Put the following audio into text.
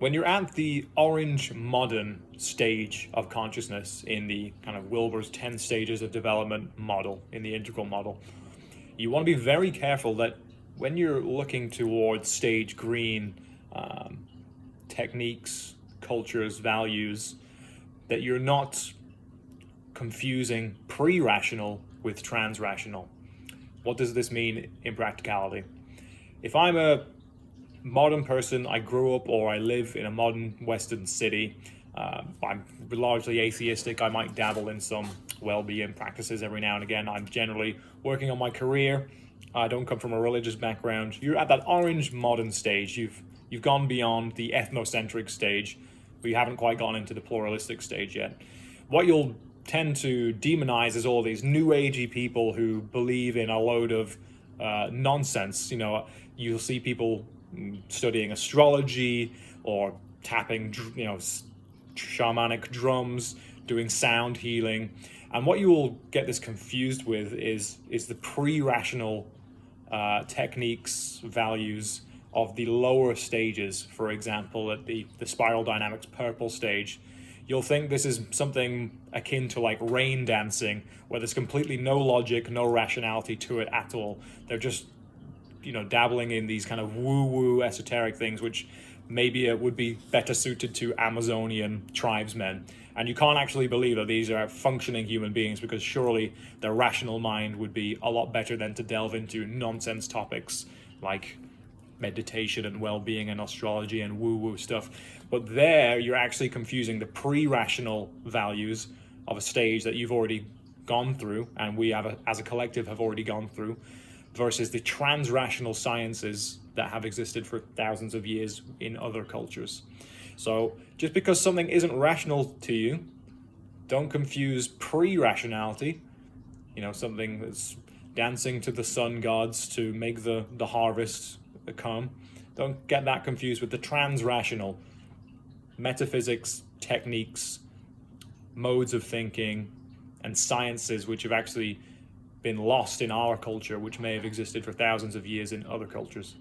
When you're at the orange modern stage of consciousness in the kind of Wilber's 10 stages of development model, in the integral model, you want to be very careful that when you're looking towards stage green techniques, cultures, values, that you're not confusing pre-rational with trans-rational. What does this mean in practicality? If I'm a modern person, I grew up or I live in a modern Western city, I'm largely atheistic, I might dabble in some well-being practices every now and again, I'm generally working on my career, I don't come from a religious background. You're at that orange modern stage, you've gone beyond the ethnocentric stage, but you haven't quite gone into the pluralistic stage yet. What you'll tend to demonize is all these new agey people who believe in a load of nonsense. You know, you'll see people studying astrology or tapping, shamanic drums, doing sound healing. And what you will get this confused with is the pre-rational techniques, values of the lower stages. For example, at the spiral dynamics purple stage, you'll think this is something akin to like rain dancing, where there's completely no logic, no rationality to it at all. They're just, dabbling in these kind of woo-woo esoteric things, which maybe it would be better suited to Amazonian tribesmen. And you can't actually believe that these are functioning human beings, because surely their rational mind would be a lot better than to delve into nonsense topics like meditation and well-being and astrology and woo-woo stuff. But there you're actually confusing the pre-rational values of a stage that you've already gone through, and we have as a collective have already gone through, versus the trans-rational sciences that have existed for thousands of years in other cultures. So just because something isn't rational to you, don't confuse pre-rationality, something that's dancing to the sun gods to make the harvest come. Don't get that confused with the trans-rational metaphysics, techniques, modes of thinking, and sciences which have actually been lost in our culture, which may have existed for thousands of years in other cultures.